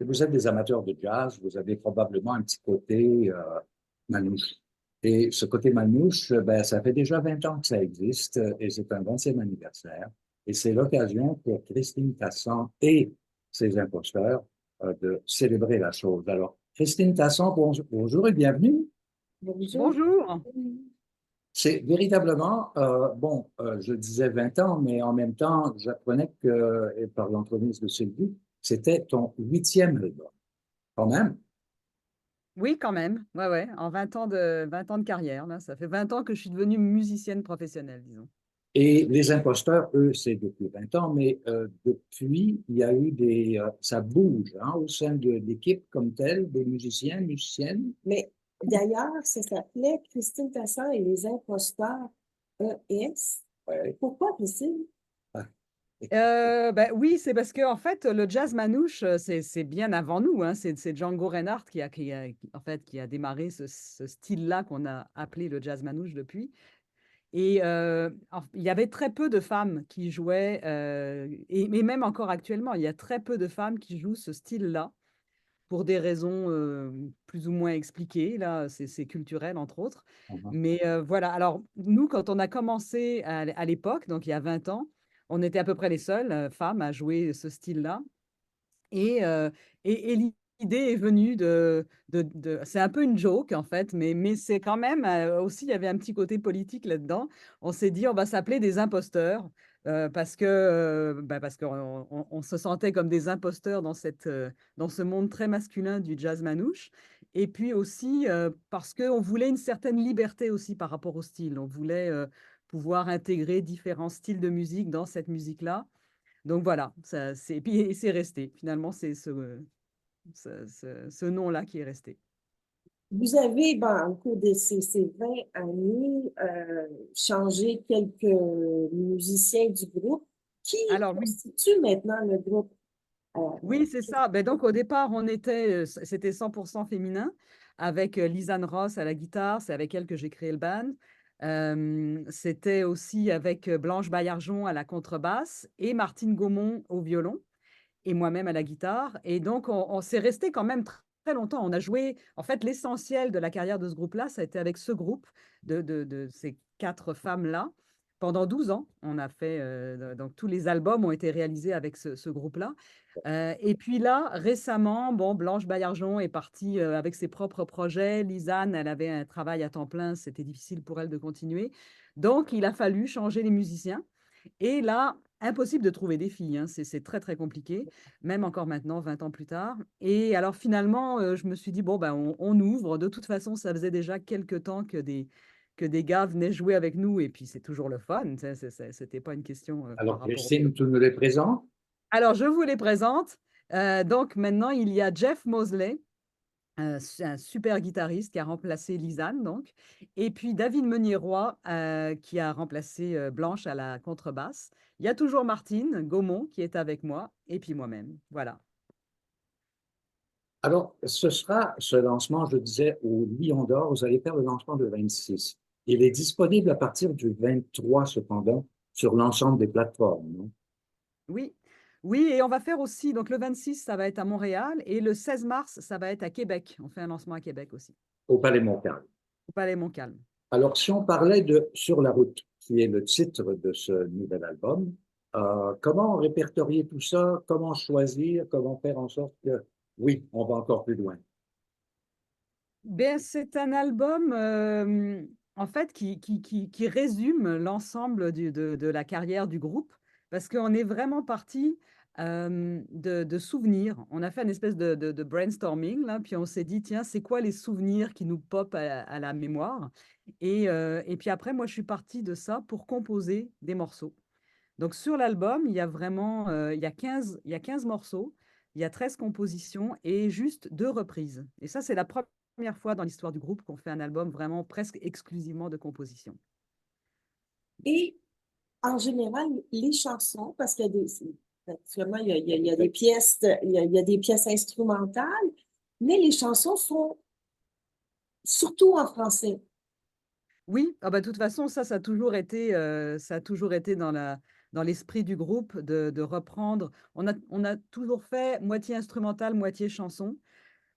vous êtes des amateurs de jazz, vous avez probablement un petit côté manouche. Et ce côté manouche, ben, ça fait déjà 20 ans que ça existe et c'est un 20e anniversaire. Et c'est l'occasion pour Christine Tassan et ses imposteurs de célébrer la chose. Alors, Christine Tassan, bonjour et bienvenue. Bonjour. Bonjour. C'est véritablement, je disais 20 ans, mais en même temps, j'apprenais que, et par l'entremise de Sylvie, c'était ton 8e album, quand même. Oui, quand même. Ouais, ouais. En 20 ans de carrière, là, ça fait 20 ans que je suis devenue musicienne professionnelle, disons. Et les imposteurs, eux, c'est depuis 20 ans, mais depuis, il y a eu ça bouge hein, au sein de l'équipe comme telle, des musiciens, musiciennes. Mais d'ailleurs, ça s'appelait Christine Tassin et les imposteurs ES. Ouais. Pourquoi, Christine? Ah, Ben oui, c'est parce que en fait, le jazz manouche, c'est bien avant nous, hein. C'est Django Reinhardt en fait, qui a démarré ce style-là qu'on a appelé le jazz manouche depuis. Et il y avait très peu de femmes qui jouaient, mais même encore actuellement, il y a très peu de femmes qui jouent ce style-là. Pour des raisons, plus ou moins expliquées, là, c'est culturel, entre autres. ah, Mais, voilà, alors nous, quand on a commencé à l'époque, donc il y a 20 ans, on était à peu près les seules, femmes à jouer ce style-là et l'idée est venue de c'est un peu une joke, en fait, mais c'est quand même, aussi, il y avait un petit côté politique là-dedans. On s'est dit: «On va s'appeler des imposteurs», parce qu'on se sentait comme des imposteurs dans ce monde très masculin du jazz manouche et puis aussi, parce qu'on voulait une certaine liberté aussi par rapport au style. On voulait, pouvoir intégrer différents styles de musique dans cette musique-là. Donc voilà, ça c'est puis et c'est resté. Finalement, c'est ce nom-là qui est resté. Vous avez, au cours de ces 20 années, changé quelques musiciens du groupe. Qui Alors oui, constitue maintenant le groupe? Euh, oui, c'est ça. Ben donc au départ, c'était 100% féminin avec, Lisanne Ross à la guitare, c'est avec elle que j'ai créé le band. C'était aussi avec, Blanche Baillargeon à la contrebasse et Martine Gaumont au violon. Et moi-même à la guitare. Et donc, on s'est resté quand même très longtemps. On a joué, en fait, l'essentiel de la carrière de ce groupe-là, ça a été avec ce groupe de ces quatre femmes-là. Pendant 12 ans, on a fait, donc tous les albums ont été réalisés avec ce groupe-là. Et puis là, récemment, bon, Blanche Baillargeon est partie avec ses propres projets. Lisanne, elle avait un travail à temps plein, c'était difficile pour elle de continuer. Donc, il a fallu changer les musiciens. Et là, impossible de trouver des filles, hein, c'est très, très compliqué, même encore maintenant, 20 ans plus tard. Et alors finalement, je me suis dit: «Bon, ben, on ouvre». De toute façon, ça faisait déjà quelques temps que des gars venaient jouer avec nous et puis c'est toujours le fun, tu sais, c'était pas une question, par alors, rapport au Christine, tu nous les présentes? alors je vous les présente. Donc maintenant, il y a Jeff Moseley, un super guitariste qui a remplacé Lisanne donc et puis David Meunier-Roy, qui a remplacé, Blanche à la contrebasse. Il y a toujours Martine Gaumont qui est avec moi et puis moi-même, voilà. Alors, ce sera ce lancement, je disais, au Lion d'Or. Vous allez faire le lancement le 26. Il est disponible à partir du 23, cependant, sur l'ensemble des plateformes, non? Oui, oui et on va faire aussi donc le 26 ça va être à Montréal et le 16 mars, ça va être à Québec. On fait un lancement à Québec aussi, Au Palais Montcalm. au Palais Montcalm. Alors, si on parlait de Sur la route, qui est le titre de ce nouvel album, comment répertorier tout ça? Comment choisir? Comment faire en sorte que, oui, on va encore plus loin? Ben, c'est un album, en fait, qui résume l'ensemble de la carrière du groupe, parce qu'on est vraiment parti de souvenirs. On a fait une espèce de brainstorming, là, puis on s'est dit, tiens, c'est quoi les souvenirs qui nous popent à la mémoire? Et puis après, moi, je suis partie de ça pour composer des morceaux. Donc sur l'album, il y a vraiment, il y a 15 morceaux, il y a 13 compositions et juste 2 reprises. Et ça, c'est la première fois dans l'histoire du groupe qu'on fait un album vraiment presque exclusivement de composition. et en général, les chansons, parce qu'il y a naturellement, il y a des pièces, il y a des pièces instrumentales, mais les chansons sont surtout en français. Oui, ah bah, de toute façon, ça a toujours été, ça a toujours été dans l'esprit du groupe de reprendre. On a toujours fait moitié instrumental, moitié chanson,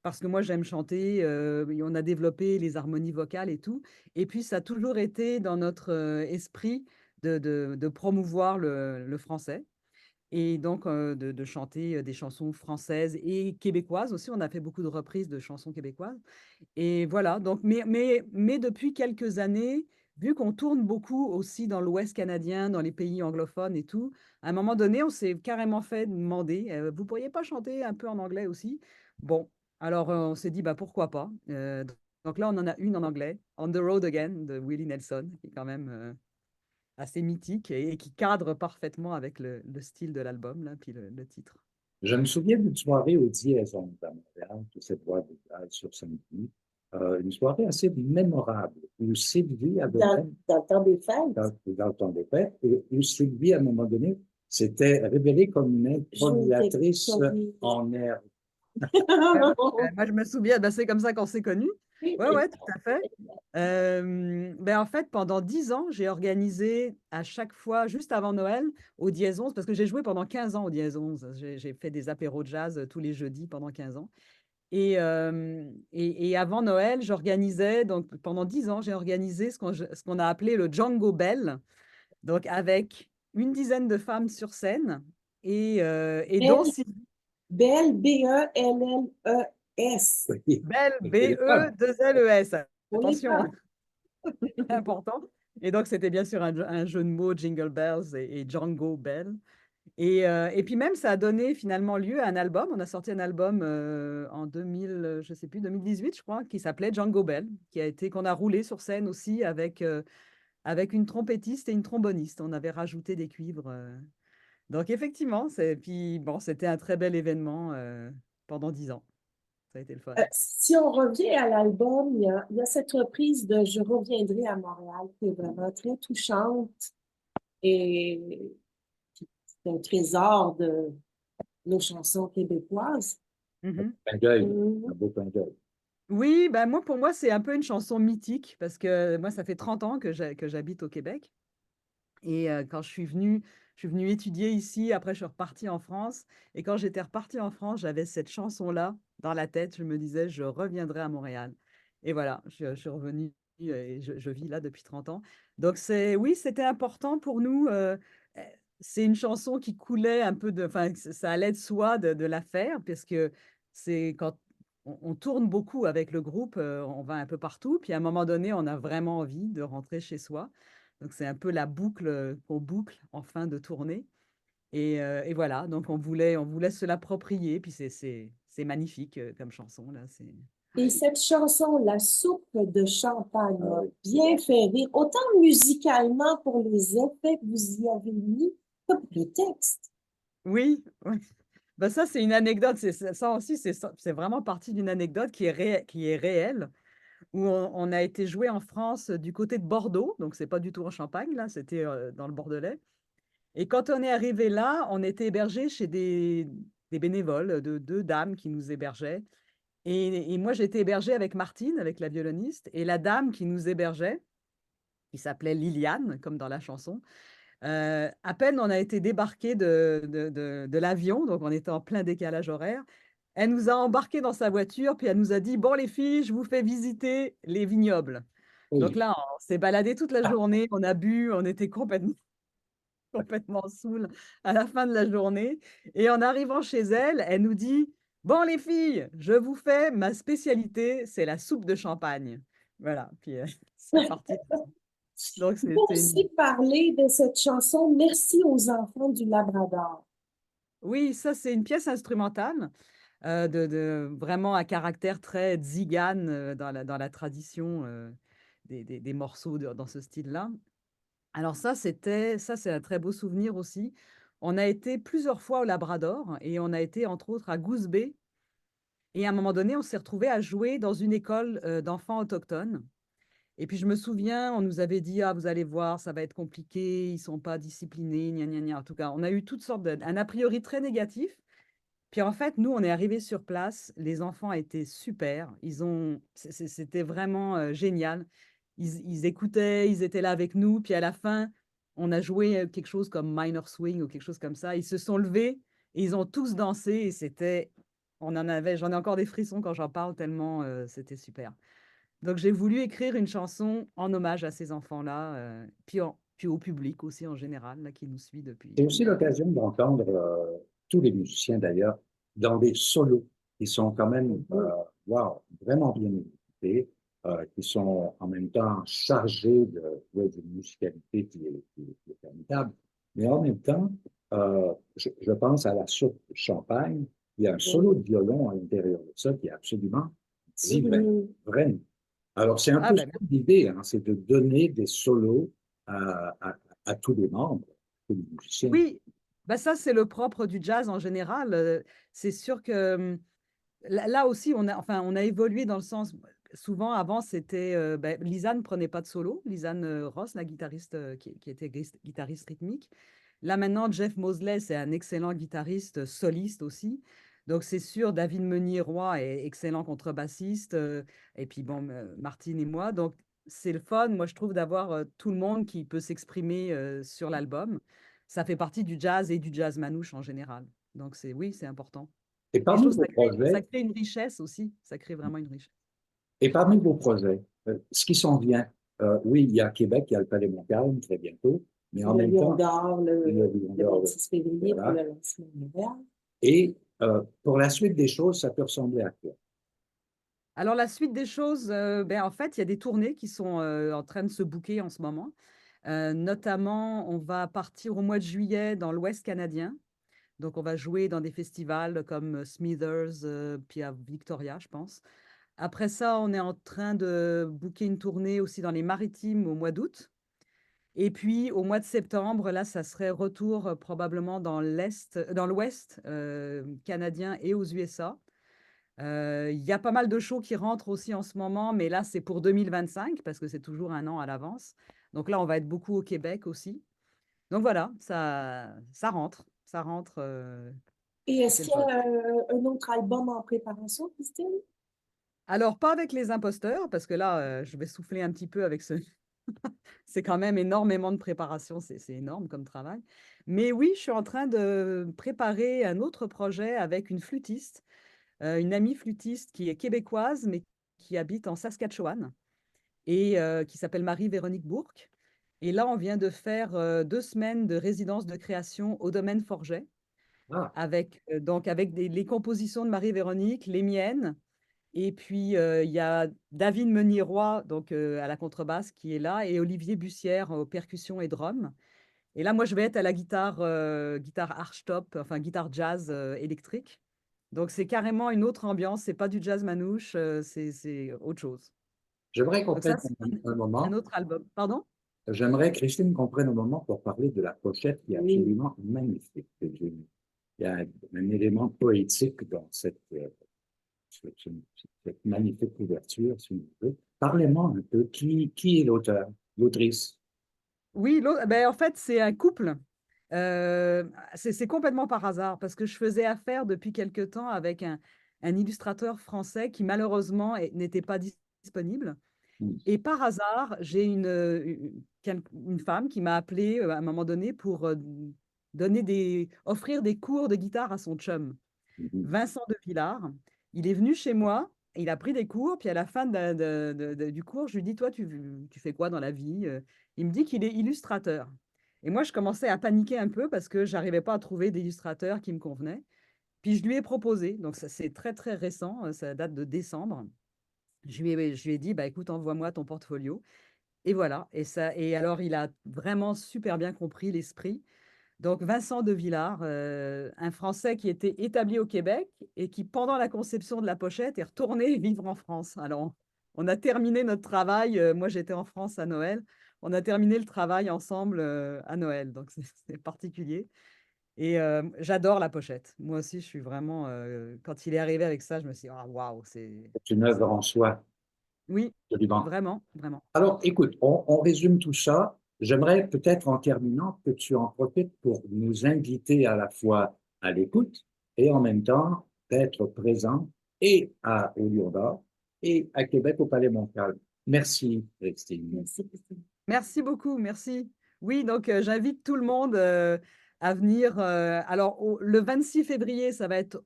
parce que moi j'aime chanter, et on a développé les harmonies vocales et tout. Et puis ça a toujours été dans notre esprit de promouvoir le français. Et donc, de chanter des chansons françaises et québécoises aussi. On a fait beaucoup de reprises de chansons québécoises. Et voilà, donc, mais depuis quelques années, vu qu'on tourne beaucoup aussi dans l'Ouest canadien, dans les pays anglophones et tout, à un moment donné, on s'est carrément fait demander, vous pourriez pas chanter un peu en anglais aussi? Bon, alors on s'est dit, bah, pourquoi pas? Donc là, on en a une en anglais, On the Road Again de Willie Nelson, qui est quand même assez mythique et qui cadre parfaitement avec le style de l'album, là, puis le titre. Je me souviens d'une soirée au Diaison à Montréal, de cette voix de jazz sur samedi, une soirée assez mémorable, où Sylvie avait même, Dans le temps des fêtes. dans le temps des fêtes, et où Sylvie, à un moment donné, s'était révélée comme une improvisatrice en air. Moi, je me souviens, ben, c'est comme ça qu'on s'est connus. Ouais, ouais, tout à fait. Ben, en fait, pendant 10 ans, j'ai organisé à chaque fois, juste avant Noël, au Dièse 11, parce que j'ai joué pendant 15 ans au Dièse 11. J'ai fait des apéros de jazz tous les jeudis pendant 15 ans. Et avant Noël, j'organisais, donc pendant 10 ans, j'ai organisé ce qu'on a appelé le Django Bell, donc avec une dizaine de femmes sur scène, et dont Belle, B-E-L-L-E-S. Oui. Belle, Et les femmes. B-E-2-L-E-S. Pour les Attention, femmes. c'est important. Et donc, c'était bien sûr un jeu de mots, Jingle Bells et Django Bell. Et puis même, ça a donné finalement lieu à un album. On a sorti un album en 2000, je sais plus, 2018, je crois, qui s'appelait Django Bell, qu'on a roulé sur scène aussi avec une trompettiste et une tromboniste. On avait rajouté des cuivres. Donc effectivement, puis bon, c'était un très bel événement pendant 10 ans. Ça a été le fun. Si on revient à l'album, il y a cette reprise de Je reviendrai à Montréal qui est vraiment très touchante et c'est un trésor de nos chansons québécoises. Mhm. Un d'œil, Mhm. un beau clin d'œil. Oui, ben moi, pour moi, c'est un peu une chanson mythique parce que moi, ça fait 30 ans que j'habite au Québec. Et quand je suis venue étudier ici, après je suis repartie en France. Et quand j'étais repartie en France, j'avais cette chanson-là dans la tête. Je me disais, je reviendrai à Montréal. Et voilà, je suis revenue et je vis là depuis 30 ans. Donc oui, c'était important pour nous. Euh, c'est une chanson qui coulait un peu enfin, ça allait de soi de la faire, parce que c'est quand on tourne beaucoup avec le groupe, on va un peu partout. Puis à un moment donné, on a vraiment envie de rentrer chez soi. Donc, c'est un peu la boucle qu'on boucle en fin de tournée. Et voilà, donc on voulait se l'approprier. Puis c'est magnifique comme chanson, là. Et cette chanson, La soupe de champagne, m'a bien fait rire, autant musicalement pour les effets que vous y avez mis que pour le texte. Oui, oui. Ben ça, c'est une anecdote. Ça aussi, c'est vraiment partie d'une anecdote qui est réelle, où on a été joué en France du côté de Bordeaux. Donc, c'est pas du tout en Champagne, là, c'était dans le Bordelais. Et quand on est arrivé là, on était hébergé chez des bénévoles, deux dames qui nous hébergeaient. Et moi, j'étais hébergée avec Martine, avec la violoniste, et la dame qui nous hébergeait, qui s'appelait Liliane, comme dans la chanson. À peine on a été débarqué de l'avion, donc on était en plein décalage horaire. Elle nous a embarqués dans sa voiture, puis elle nous a dit, bon les filles, je vous fais visiter les vignobles. Donc Oui. là, on s'est baladé toute la journée, on a bu, on était complètement saoul à la fin de la journée. Et en arrivant chez elle, elle nous dit, bon les filles, je vous fais ma spécialité, c'est la soupe de champagne. Voilà, puis c'est parti. Donc Il faut c'est aussi parler de cette chanson Merci aux enfants du Labrador. Oui, ça c'est une pièce instrumentale vraiment à caractère très tzigane dans la tradition des morceaux dans ce style-là. Alors ça c'est un très beau souvenir aussi. On a été plusieurs fois au Labrador et on a été entre autres à Goose Bay. Et à un moment donné, on s'est retrouvé à jouer dans une école d'enfants autochtones. Et puis je me souviens, on nous avait dit, ah, vous allez voir, ça va être compliqué, ils sont pas disciplinés, gna gna gna. En tout cas, on a eu toutes sortes un a priori très négatif. Puis en fait, nous, on est arrivés sur place, les enfants étaient super, c'était vraiment génial. Ils écoutaient, ils étaient là avec nous, puis à la fin, on a joué quelque chose comme Minor Swing ou quelque chose comme ça. Ils se sont levés et ils ont tous dansé et j'en ai encore des frissons quand j'en parle tellement c'était super. Donc j'ai voulu écrire une chanson en hommage à ces enfants-là, puis au public aussi en général, là, qui nous suit C'est depuis aussi longtemps. l'occasion d'entendre tous les musiciens d'ailleurs dans des solos qui sont quand même wow, vraiment bien écoutés, qui sont en même temps chargés d'une musicalité qui est formidable. Mais en même temps, je pense à la soupe champagne, il y a un solo de violon à l'intérieur de ça qui est absolument divin, vraiment. Alors c'est un Ah peu ben, ça l'idée, hein, c'est de donner des solos à tous les membres, tous les musiciens. oui, bah ça c'est le propre du jazz en général. C'est sûr que là aussi on a évolué dans le sens. Souvent avant c'était Lisa ne prenait pas de solo, Lisanne Ross, la guitariste qui était guitariste rythmique. Là maintenant Jeff Mosley c'est un excellent guitariste soliste aussi. Donc c'est sûr David Meunier-Roy est excellent contrebassiste et puis bon Martine et moi. Donc c'est le fun, moi je trouve d'avoir tout le monde qui peut s'exprimer sur l'album. Ça fait partie du jazz et du jazz manouche en général. Donc oui, c'est important. Et Et je parmi trouve que vos ça projets, crée une richesse aussi. Ça crée vraiment une richesse. ce qui s'en vient, oui, il y a Québec, il y a le Palais Montcalm très bientôt, mais en Le même Lion temps, d'Or, le le Lion d'Or, 26 février pour voilà. le lancement de Montréal. Et pour la suite des choses, ça peut ressembler à quoi? Alors la suite des choses, en fait, il y a des tournées qui sont en train de se booker en ce moment. Notamment, on va partir au mois de juillet dans l'Ouest canadien. Donc, on va jouer dans des festivals comme Smithers, puis à Victoria, je pense. Après ça, on est en train de booker une tournée aussi dans les Maritimes au mois d'août. Et puis, au mois de septembre, là, ça serait retour probablement dans l'Ouest canadien et aux USA. Il y a pas mal de shows qui rentrent aussi en ce moment, mais là, c'est pour 2025 parce que c'est toujours un an à l'avance. Donc là, on va être beaucoup au Québec aussi. Donc voilà, ça rentre. Ça rentre. Et C'est est-ce le qu'il y fun. a un autre album en préparation, Christine? Alors, pas avec les imposteurs, parce que là, je vais souffler un petit peu avec ce. C'est quand même énormément de préparation, c'est énorme comme travail. Mais oui, je suis en train de préparer un autre projet avec une flûtiste, une amie flûtiste qui est québécoise, mais qui habite en Saskatchewan et qui s'appelle Marie-Véronique Bourque. Et là, on vient de faire 2 semaines de résidence de création au domaine Forget, Ah, avec les compositions de Marie-Véronique, les miennes. Et puis, il y a David Meunier-Roy, donc à la contrebasse, qui est là, et Olivier Bussière aux percussions et drums. Et là, moi, je vais être à la guitare archtop, enfin guitare jazz électrique. Donc, c'est carrément une autre ambiance. C'est pas du jazz manouche, c'est autre chose. j'aimerais qu'on Donc, prenne ça, c'est un un moment, autre album. Pardon? j'aimerais, Christine, qu'on prenne un moment pour parler de la pochette qui est Oui. absolument magnifique. Il y a un élément poétique dans cette magnifique couverture, si vous voulez. Parlez-moi un peu, qui est l'auteur, l'autrice? Oui, en fait, c'est un couple. C'est complètement par hasard parce que je faisais affaire depuis quelque temps avec un illustrateur français qui malheureusement n'était pas disponible. Et par hasard, j'ai une femme qui m'a appelé à un moment donné pour offrir des cours de guitare à son chum, Mhm. Vincent de Villard. Il est venu chez moi, il a pris des cours, puis à la fin du cours, je lui dis, toi, tu fais quoi dans la vie? Il me dit qu'il est illustrateur. Et moi, je commençais à paniquer un peu parce que j'arrivais pas à trouver d'illustrateur qui me convenait. Puis je lui ai proposé, donc ça c'est très très récent, ça date de décembre. Je lui ai dit, bah écoute, envoie-moi ton portfolio. Et voilà. Et alors, il a vraiment super bien compris l'esprit. Donc, Vincent de Villard, un Français qui était établi au Québec et qui, pendant la conception de la pochette, est retourné vivre en France. Alors, on a terminé notre travail. Moi, j'étais en France à Noël. On a terminé le travail ensemble à Noël. Donc, c'est particulier. Et j'adore la pochette. Moi aussi, je suis vraiment. Quand il est arrivé avec ça, je me suis dit, ah, waouh, C'est une œuvre en soi, oui, absolument. vraiment, vraiment. Alors, écoute, on résume tout ça. J'aimerais peut-être en terminant que tu en profites pour nous inviter à la fois à l'écoute et en même temps d'être présent au Lion d'Or et à Québec au Palais Montcalm. Merci, Christine. Merci, Christine. Merci beaucoup. Merci. Oui, donc j'invite tout le monde à venir. Alors, le 26 février, ça va être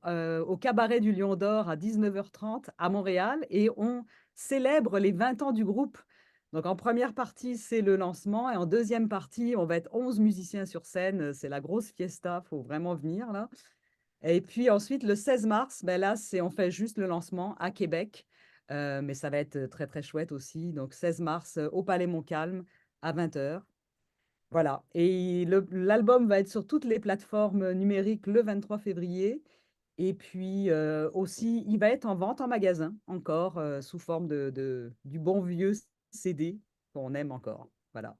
au Cabaret du Lion d'Or à 19h30 à Montréal et on célèbre les 20 ans du groupe. Donc, en première partie, c'est le lancement et en deuxième partie, on va être 11 musiciens sur scène. C'est la grosse fiesta, il faut vraiment venir là. Et puis ensuite, le 16 mars, ben là, on fait juste le lancement à Québec, mais ça va être très, très chouette aussi. Donc, 16 mars au Palais Montcalm à 20h. Voilà. Et l'album va être sur toutes les plateformes numériques le 23 février. Et puis aussi, il va être en vente en magasin encore sous forme du bon vieux CD qu'on aime encore. Voilà.